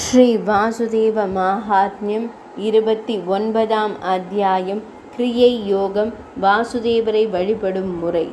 ஸ்ரீ வாசுதேவ மாஹாத்மியம் 29ஆம் அத்தியாயம். கிரியை யோகம், வாசுதேவரை வழிபடும் முறை.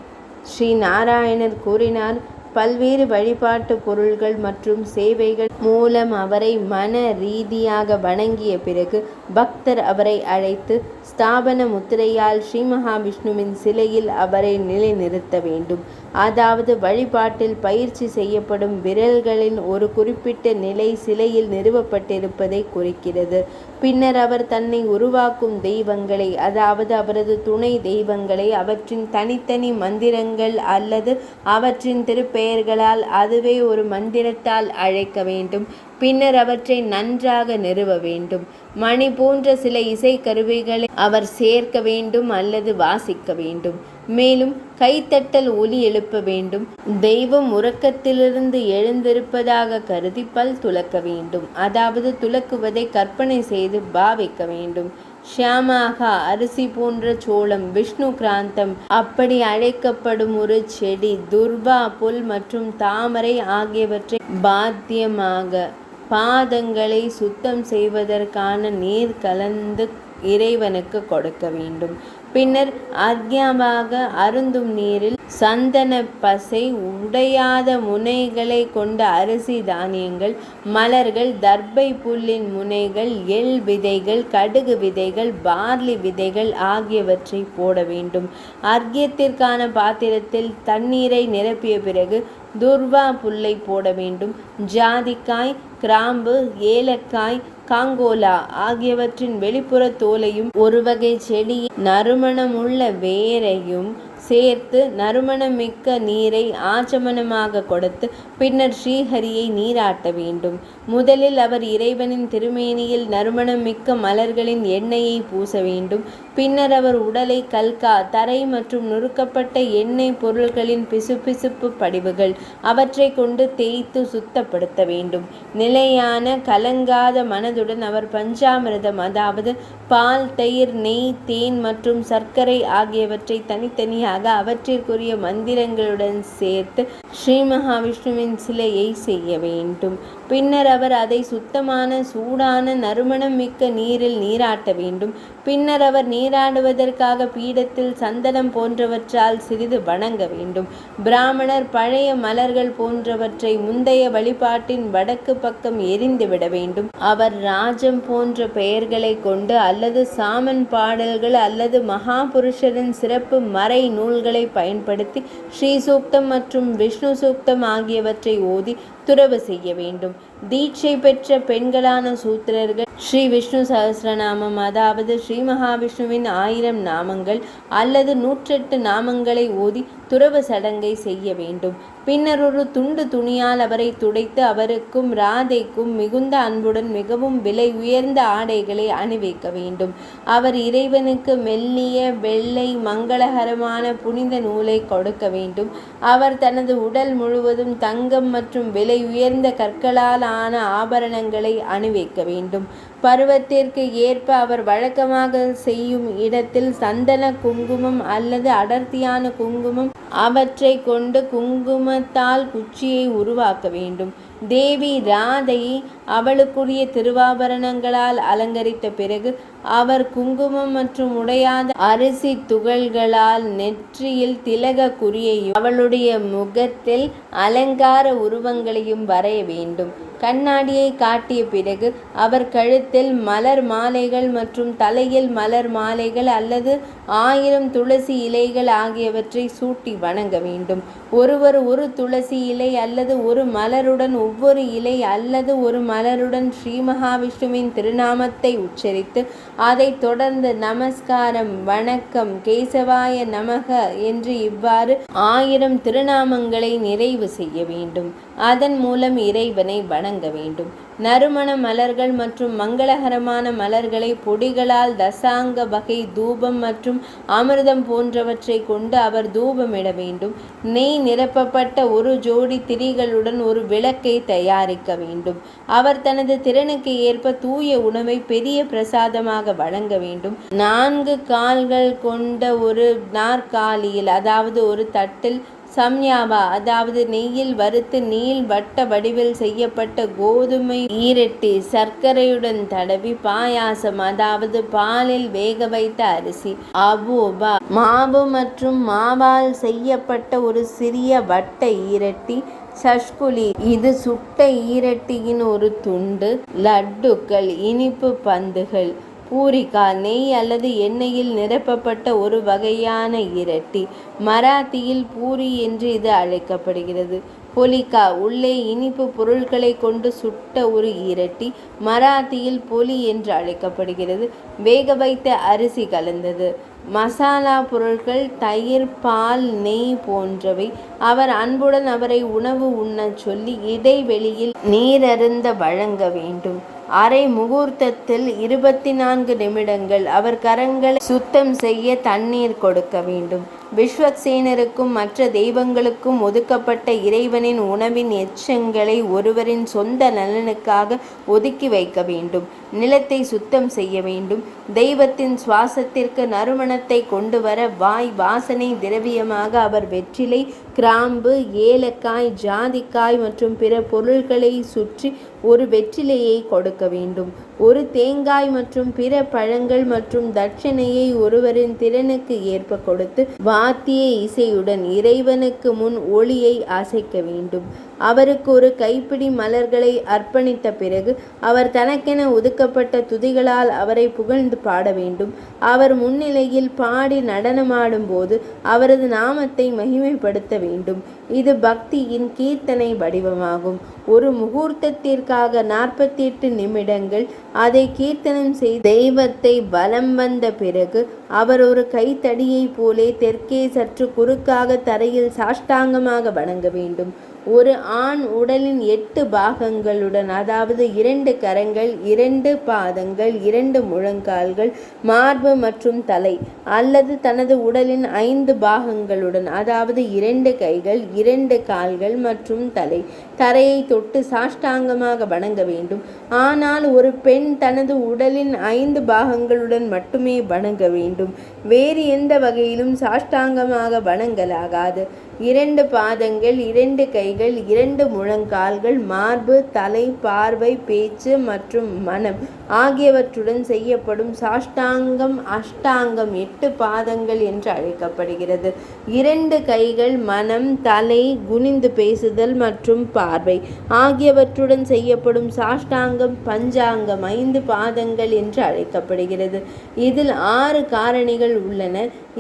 ஸ்ரீ நாராயணர் கூறினார், பல்வேறு வழிபாட்டு பொருள்கள் மற்றும் சேவைகள் மூலம் அவரை மன ரீதியாக வணங்கிய பிறகு பக்தர் அவரை அழைத்து ஸ்தாபன முத்திரையால் ஸ்ரீ மகாவிஷ்ணுவின் சிலையில் அவரை நிலைநிறுத்த வேண்டும். அதாவது வழிபாட்டில் பயிற்சி செய்யப்படும் விரல்களின் ஒரு குறிப்பிட்ட நிலை சிலையில் நிறுவப்பட்டிருப்பதை குறிக்கிறது. பின்னர் அவர் தன்னை உருவாக்கும் தெய்வங்களை, அதாவது அவரது துணை தெய்வங்களை அவற்றின் தனித்தனி மந்திரங்கள் அல்லது அவற்றின் திருப்பெயர்களால், அதுவே ஒரு மந்திரத்தால் அழைக்க வேண்டும். பின்னர் அவற்றை நன்றாக நிறுவ வேண்டும். மணி போன்ற சில இசைக்கருவிகளை அவர் சேர்க்க வேண்டும் அல்லது வாசிக்க வேண்டும். மேலும் கைத்தட்டல் ஒலி எழுப்ப வேண்டும். தெய்வம் உறக்கத்திலிருந்து எழுந்திருப்பதாக கருதி பல் துலக்க வேண்டும், அதாவது துலக்குவதை கற்பனை செய்து பாவிக்க வேண்டும். ஷியாமாகா, அரிசி போன்ற சோளம், விஷ்ணு கிராந்தம் அப்படி அழைக்கப்படும் ஒரு செடி, துர்வா புல் மற்றும் தாமரை ஆகியவற்றை பாத்தியமாக பாதங்களை சுத்தம் செய்வதற்கான நீர் கலந்து இறைவனுக்கு கொடுக்க வேண்டும். பின்னர் அர்க்யமாக அருந்தும் நீரில் சந்தன பசை, உடையாத முனைகளை கொண்ட அரிசி தானியங்கள், மலர்கள், தர்பை புல்லின் முனைகள், எள் விதைகள், கடுகு விதைகள், பார்லி விதைகள் ஆகியவற்றை போட வேண்டும். அர்க்யத்திற்கான பாத்திரத்தில் தண்ணீரை நிரப்பிய பிறகு துர்வா புல்லை போட வேண்டும். ஜாதிக்காய், கிராம்பு, ஏலக்காய், காங்கோலா ஆகியவற்றின் வெளிப்புற தோலையும் ஒரு வகை செடியின் நறுமணமுள்ள வேரையும் சேர்த்து நறுமணமிக்க நீரை ஆச்சமனமாக கொடுத்து பின்னர் ஸ்ரீஹரியை நீராட்ட வேண்டும். முதலில் அவர் இறைவனின் திருமேனியில் நறுமணமிக்க மலர்களின் எண்ணெயை பூச வேண்டும். பின்னர் அவர் உடலை கல்கா, தரை மற்றும் நுறுக்கப்பட்ட எண்ணெய் பொருள்களின் பிசுபிசுப்பு படிவுகள் அவற்றை கொண்டு தேய்த்து சுத்தப்படுத்த வேண்டும். நிலையான கலங்காத மனதுடன் அவர் பஞ்சாமிர்தம், அதாவது பால், தயிர், நெய், தேன் மற்றும் சர்க்கரை ஆகியவற்றை தனித்தனியாக அவற்றிற்குரிய மந்திரங்களுடன் சேர்த்து ஸ்ரீ மகாவிஷ்ணுவின் சிலையை செய்ய வேண்டும். பின்னர் அவர் அதை சுத்தமான சூடான நறுமணம் மிக்க நீரில் நீராட்ட வேண்டும். பின்னர் அவர் நீராடுவதற்காக பீடத்தில் சந்தனம் போன்றவற்றால் சிறிது வணங்க வேண்டும். பிராமணர் பழைய மலர்கள் போன்றவற்றை முந்தைய வழிபாட்டின் வடக்கு பக்கம் எரிந்துவிட வேண்டும். அவர் ராஜம் போன்ற பெயர்களை கொண்டு அல்லது சாமன் பாடல்கள் அல்லது மகாபுருஷரின் சிறப்பு மறை நூல்களை பயன்படுத்தி ஸ்ரீ சூக்தம் மற்றும் விஷ்ணு சூக்தம் ஆகியவற்றை ஓதி துறவு செய்ய வேண்டும். தீட்சை பெற்ற பெண்களான சூத்திரர்கள் ஸ்ரீ விஷ்ணு சஹஸ்ரநாமம், அதாவது ஸ்ரீ மகாவிஷ்ணுவின் 1000 நாமங்கள் அல்லது 108 நாமங்களை ஓதி துறவு சடங்கை செய்ய வேண்டும். பின்னர் ஒரு துண்டு துணியால் அவரை துடைத்து அவருக்கும் ராதைக்கும் மிகுந்த அன்புடன் மிகவும் விலை உயர்ந்த ஆடைகளை அணிவிக்க வேண்டும். அவர் இறைவனுக்கு மெல்லிய வெள்ளை மங்களகரமான புனித நூலை கொடுக்க வேண்டும். அவர் தனது உடல் முழுவதும் தங்கம் மற்றும் விலை உயர்ந்த கற்களால் ஆன ஆபரணங்களை அணிவிக்க வேண்டும். பருவத்திற்கு ஏற்ப அவர் வழக்கமாக செய்யும் இடத்தில் சந்தன குங்குமம் அல்லது அடர்த்தியான குங்குமம் அவற்றை கொண்டு குங்குமத்தால் குச்சியை உருவாக்க வேண்டும். தேவி ராதையை அவளுக்குரிய திருவாபரணங்களால் அலங்கரித்த பிறகு அவர் குங்குமம் மற்றும் உடையாத அரிசி துகள்களால் நெற்றியில் திலக குறியையும் அவளுடைய முகத்தில் அலங்கார உருவங்களையும் வரைய வேண்டும். கண்ணாடியை காட்டிய பிறகு அவர் கழுத்தில் மலர் மாலைகள் மற்றும் தலையில் மலர் மாலைகள் அல்லது 1000 துளசி இலைகள் ஆகியவற்றை சூட்டி வணங்க வேண்டும். ஒருவர் ஒரு துளசி இலை அல்லது ஒரு மலருடன், ஒவ்வொரு இலை அல்லது ஒரு மலருடன் ஸ்ரீ மகாவிஷ்ணுவின் திருநாமத்தை உச்சரித்து அதைத் தொடர்ந்து நமஸ்காரம், வணக்கம், கேசவாய நமக என்று இவ்வாறு 1000 திருநாமங்களை நிறைவு செய்ய வேண்டும். அதன் மூலம் இறைவனை வணங்க வேண்டும். நறுமண மலர்கள் மற்றும் மங்களகரமான மலர்களை பொடிகளால் தசாங்க வகை தூபம் மற்றும் அமிர்தம் போன்றவற்றை கொண்டு அவர் தூபமிட வேண்டும். நெய் நிரப்பப்பட்ட ஒரு ஜோடி திரிகளுடன் ஒரு விளக்கை தயாரிக்க வேண்டும். அவர் தனது திறனுக்கு ஏற்ப தூய உணவை பெரிய பிரசாதமாக வழங்க வேண்டும். 4 கால்கள் கொண்ட ஒரு நாற்காலியில், அதாவது ஒரு தட்டில் சம்யாவா அதாவது நெய்யில் வறுத்து நீள் வட்ட வடிவில் செய்யப்பட்ட கோதுமை ஈரட்டி சர்க்கரையுடன் தடவி பாயாசம் அதாவது பாலில் வேக வைத்த அரிசி. அபூபா மாவு மற்றும் மாவால் செய்யப்பட்ட ஒரு சிறிய வட்ட ஈரட்டி. சஷ்குலி இது சுட்ட ஈரட்டியின் ஒரு துண்டு. லட்டுக்கள் இனிப்பு பந்துகள். பூரிகா நெய் அல்லது எண்ணெயில் நிரப்பப்பட்ட ஒரு வகையான ஈரட்டி. மராத்தியில் பூரி என்று இது அழைக்கப்படுகிறது. பொலிகா உள்ளே இனிப்பு பொருட்களை கொண்டு சுட்ட ஒரு ஈரட்டி. மராத்தியில் பொலி என்று அழைக்கப்படுகிறது. வேக வைத்த அரிசி கலந்தது. மசாலா பொருட்கள் தயிர் பால் நெய் போன்றவை. அவர் அன்புடன் அவரை உணவு உண்ணச் சொல்லி இடைவெளியில் நீரருந்த வழங்க வேண்டும். அரை முகூர்த்தத்தில் 24 நிமிடங்கள் அவர் கரங்களை சுத்தம் செய்ய தண்ணீர் கொடுக்க வேண்டும். விஸ்வக்சேனருக்கும் மற்ற தெய்வங்களுக்கும் ஒதுக்கப்பட்ட இறைவனின் உணவின் எச்சங்களை ஒருவரின் சொந்த நலனுக்காக ஒதுக்கி வைக்க வேண்டும். நிலத்தை சுத்தம் செய்ய வேண்டும். தெய்வத்தின் சுவாசத்திற்கு நறுமணத்தை கொண்டு வர வாய் வாசனை திரவியமாக அவர் வெற்றிலை, கிராம்பு, ஏலக்காய், ஜாதிக்காய் மற்றும் பிற பொருட்களை சுற்றி ஒரு வெற்றிலையை கொடுக்க வேண்டும். ஒரு தேங்காய் மற்றும் பிற பழங்கள் மற்றும் தட்சணையை ஒருவரின் திறனுக்கு ஏற்ப கொடுத்து வாத்திய இசையுடன் இறைவனுக்கு முன் ஒளியை அசைக்க வேண்டும். அவருக்கு ஒரு கைப்பிடி மலர்களை அர்ப்பணித்த பிறகு அவர் தனக்கென ஒதுக்கப்பட்ட துதிகளால் அவரை புகழ்ந்து பாட வேண்டும். அவர் முன்னிலையில் பாடி நடனமாடும் போது அவரது நாமத்தை மகிமைப்படுத்த வேண்டும். இது பக்தியின் கீர்த்தனை வடிவமாகும். ஒரு முகூர்த்தத்திற்காக 48 நிமிடங்கள் அதை கீர்த்தனம் செய்து தெய்வத்தை வலம் வந்த பிறகு அவர் ஒரு கைத்தடியை போலே தெற்கே சற்று குறுக்காக தரையில் சாஷ்டாங்கமாக வணங்க வேண்டும். ஒரு ஆண் உடலின் 8 பாகங்களுடன் அதாவது 2 கரங்கள், 2 பாதங்கள், 2 முழங்கால்கள், மார்பு மற்றும் தலை அல்லது தனது உடலின் 5 பாகங்களுடன் அதாவது 2 கைகள், 2 கால்கள் மற்றும் தலை தரையை தொட்டு சாஷ்டாங்கமாக வணங்க வேண்டும். ஆனால் ஒரு பெண் தனது உடலின் 5 பாகங்களுடன் மட்டுமே வணங்க வேண்டும். வேறு எந்த வகையிலும் சாஷ்டாங்கமாக வணங்கலாகாது. 2 பாதங்கள், 2 கைகள், 2 முழங்கால்கள், மார்பு, தலை, பார்வை, பேச்சு மற்றும் மனம் ஆகியவற்றுடன் செய்யப்படும் சாஷ்டாங்கம் அஷ்டாங்கம் 8 பாதங்கள் என்று அழைக்கப்படுகிறது. 2 கைகள், மனம், தலை, குனிந்து பேசுதல் மற்றும் பார்வை ஆகியவற்றுடன் செய்யப்படும் சாஷ்டாங்கம் பஞ்சாங்கம் 5 பாதங்கள் என்று அழைக்கப்படுகிறது. இதில் 6 காரணிகள் உள்ளன.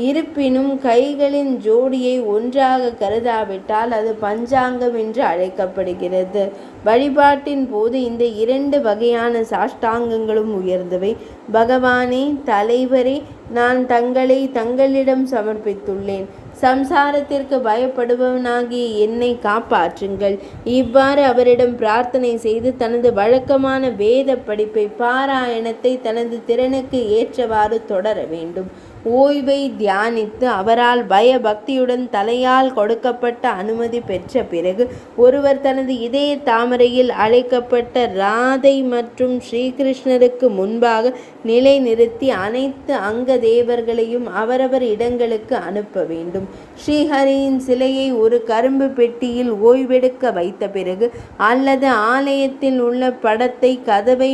இருப்பினும் கைகளின் ஜோடியை ஒன்றாக கருதாவிட்டால் அது பஞ்சாங்கம் என்று அழைக்கப்படுகிறது. வழிபாட்டின் போது இந்த 2 வகையான சாஷ்டாங்கங்களும் உயர்ந்தவை. பகவானே, தலைவரே, நான் தங்களை தங்களிடம் சமர்ப்பித்துள்ளேன். சம்சாரத்திற்கு பயப்படுபவனாகிய என்னை காப்பாற்றுங்கள். இவ்வாறு அவரிடம் பிரார்த்தனை செய்து தனது வழக்கமான வேத படிப்பை பாராயணத்தை தனது திறனுக்கு ஏற்றவாறு தொடர வேண்டும். ஓய்வை தியானித்து அவரால் பயபக்தியுடன் தலையால் கொடுக்கப்பட்ட அனுமதி பெற்ற பிறகு ஒருவர் தனது இதய தாமரையில் அழைக்கப்பட்ட ராதை மற்றும் ஸ்ரீகிருஷ்ணருக்கு முன்பாக நிலைநிறுத்தி அனைத்து அங்க தேவர்களையும் அவரவர் இடங்களுக்கு அனுப்ப வேண்டும். ஸ்ரீஹரியின் சிலையை ஒரு கரும்பு பெட்டியில் ஓய்வெடுக்க வைத்த பிறகு அல்லது ஆலயத்தில் உள்ள படத்தை கதவை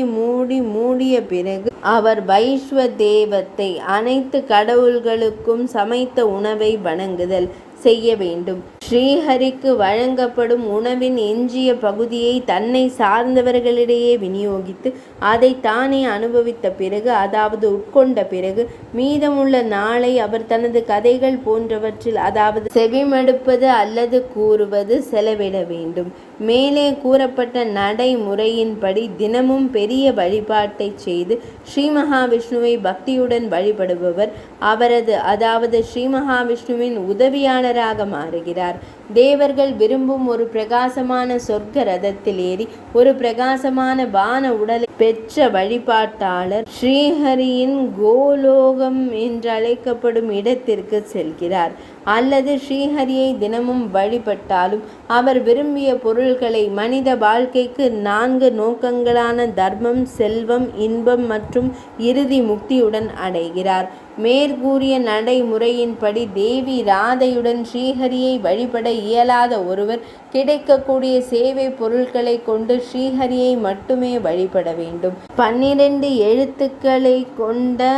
மூடிய பிறகு அவர் வைஸ்வதேவத்தை அனைத்து கடவுள்களுக்கும் சமைத்த உணவை வணங்குதல் செய்ய வேண்டும். ஸ்ரீஹரிக்கு வழங்கப்படும் உணவின் எஞ்சிய பகுதியை தன்னை சார்ந்தவர்களிடையே விநியோகித்து அதை தானே அனுபவித்த பிறகு அதாவது உட்கொண்ட பிறகு மீதமுள்ள நாளை அவர் தனது கதைகள் போன்றவற்றில் அதாவது செவிமடுப்பது அல்லது கூறுவது செலவிட வேண்டும். மேலே கூறப்பட்ட நடைமுறையின்படி தினமும் பெரிய வழிபாட்டை செய்து ஸ்ரீ மகாவிஷ்ணுவை பக்தியுடன் வழிபடுபவர் அவரது அதாவது ஸ்ரீ மகாவிஷ்ணுவின் உதவியாளராக மாறுகிறார். தேவர்கள் விரும்பும் ஒரு பிரகாசமான சொர்க்க ரதத்தில் ஏறி ஒரு பிரகாசமான வான உடலை பெற்ற வழிபாட்டாளர் ஸ்ரீஹரியின் கோலோகம் என்றழைக்கப்படும் இடத்திற்கு செல்கிறார். அல்லது ஸ்ரீஹரியை தினமும் வழிபட்டாலும் அவர் விரும்பிய பொருள் பொருள்களை மனித வாழ்க்கைக்கு 4 நோக்கங்களான தர்மம், செல்வம், இன்பம் மற்றும் இறுதி முக்தியுடன் அடைகிறார். மேற்கூறிய நடைமுறையின்படி தேவி ராதையுடன் ஸ்ரீஹரியை வழிபட இயலாத ஒருவர் கிடைக்கக்கூடிய சேவை பொருட்களை கொண்டு ஸ்ரீஹரியை மட்டுமே வழிபட வேண்டும். 12 எழுத்துக்களை கொண்ட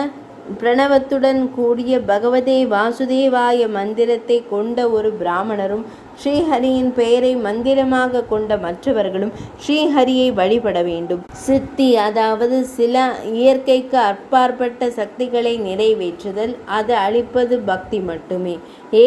பிரணவத்துடன் கூடிய பகவதே வாசுதேவாய மந்திரத்தை கொண்ட ஒரு பிராமணரும் ஸ்ரீஹரியின் பெயரை மந்திரமாக கொண்ட மற்றவர்களும் ஸ்ரீஹரியை வழிபட வேண்டும். சித்தி, அதாவது சில இயற்கைக்கு அப்பாற்பட்ட சக்திகளை நிறைவேற்றுதல், அது அளிப்பது பக்தி மட்டுமே.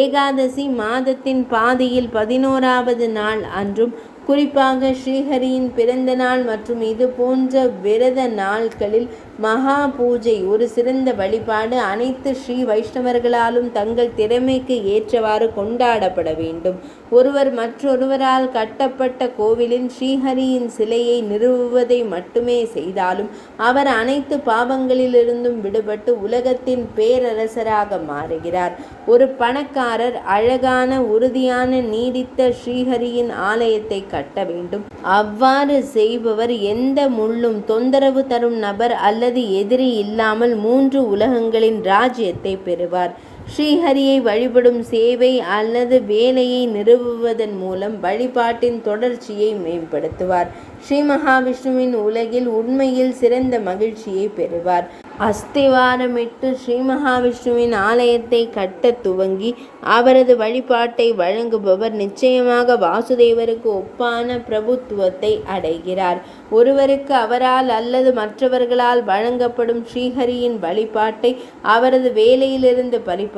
ஏகாதசி மாதத்தின் பாதியில் 11வது நாள் அன்றும் குறிப்பாக ஸ்ரீஹரியின் பிறந்த நாள் மற்றும் இது போன்ற விரத நாட்களில் மகா பூஜை ஒரு சிறந்த வழிபாடு அனைத்து ஸ்ரீ வைஷ்ணவர்களாலும் தங்கள் திறமைக்கு ஏற்றவாறு கொண்டாடப்பட வேண்டும். ஒருவர் மற்றொருவரால் கட்டப்பட்ட கோவிலின் ஸ்ரீஹரியின் சிலையை நிறுவுவதை மட்டுமே செய்தாலும் அவர் அனைத்து பாவங்களிலிருந்தும் விடுபட்டு உலகத்தின் பேரரசராக மாறுகிறார். ஒரு பணக்காரர் அழகான, உறுதியான, நீடித்த ஸ்ரீஹரியின் ஆலயத்தை கட்ட வேண்டும். அவ்வாறு செய்பவர் எந்த முள்ளும் தொந்தரவு தரும் நபர் அல்லது எதிரி இல்லாமல் 3 உலகங்களின் ராஜ்யத்தை பெறுவார். ஸ்ரீஹரியை வழிபடும் சேவை அல்லது வேலையை நிறுவுவதன் மூலம் வழிபாட்டின் தொடர்ச்சியை மேம்படுத்துவார். ஸ்ரீ மகாவிஷ்ணுவின் உலகில் உண்மையில் சிறந்த மகிழ்ச்சியை பெறுவார். அஸ்திவாரமிட்டு ஸ்ரீ மகாவிஷ்ணுவின் ஆலயத்தை கட்ட துவங்கி அவரது வழிபாட்டை வழங்குபவர் நிச்சயமாக வாசுதேவருக்கு ஒப்பான பிரபுத்துவத்தை அடைகிறார். ஒருவருக்கு அவரால் அல்லது மற்றவர்களால் வழங்கப்படும் ஸ்ரீஹரியின் வழிபாட்டை அவரது வேலையிலிருந்து பறிப்பவர்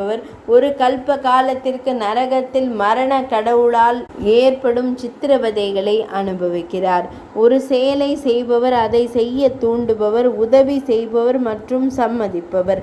ஒரு கல்ப காலத்திற்கு நரகத்தில் மரண கடவுளால் ஏற்படும் சித்திரவதைகளை அனுபவிக்கிறார். ஒரு செயலை செய்பவர், அதை செய்ய தூண்டுபவர், உதவி செய்பவர் மற்றும் சம்மதிப்பவர்,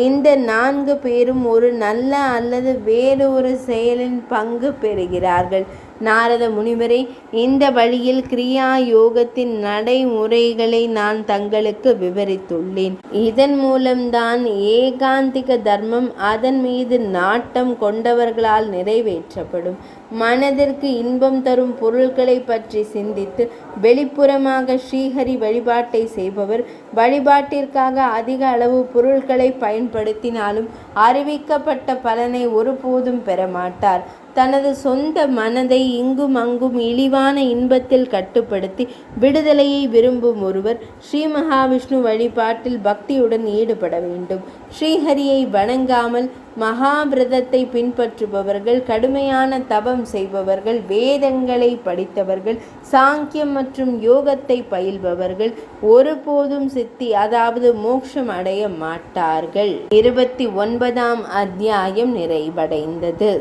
இந்த 4 பேரும் ஒரு நல்ல அல்லது வேறு ஒரு செயலின் பங்கு பெறுகிறார்கள். நாரத முனிவரே, இந்த வழியில் கிரியா யோகத்தின் நடைமுறைகளை நான் தங்களுக்கு விவரித்துள்ளேன். இதன் மூலம்தான் ஏகாந்திக தர்மம் அதன் மீது நாட்டம் கொண்டவர்களால் நிறைவேற்றப்படும். மனதிற்கு இன்பம் தரும் பொருட்களை பற்றி சிந்தித்து வெளிப்புறமாக ஸ்ரீஹரி வழிபாட்டை செய்பவர் வழிபாட்டிற்காக அதிக அளவு பொருட்களை பயன்படுத்தினாலும் அறிவிக்கப்பட்ட பலனை ஒருபோதும் பெறமாட்டார். தனது சொந்த மனதை இங்கும் அங்கும் இழிவான இன்பத்தில் கட்டுப்படுத்தி விடுதலையை விரும்பும் ஒருவர் ஸ்ரீ மகாவிஷ்ணு வழிபாட்டில் பக்தியுடன் ஈடுபட வேண்டும். ஸ்ரீஹரியை வணங்காமல் மகாவிரதத்தை பின்பற்றுபவர்கள், கடுமையான தபம் செய்பவர்கள், வேதங்களை படித்தவர்கள், சாங்கியம் மற்றும் யோகத்தை பயில்பவர்கள் ஒருபோதும் சித்தி, அதாவது மோட்சம் அடைய மாட்டார்கள். 29ஆம் அத்தியாயம் நிறைவடைந்தது.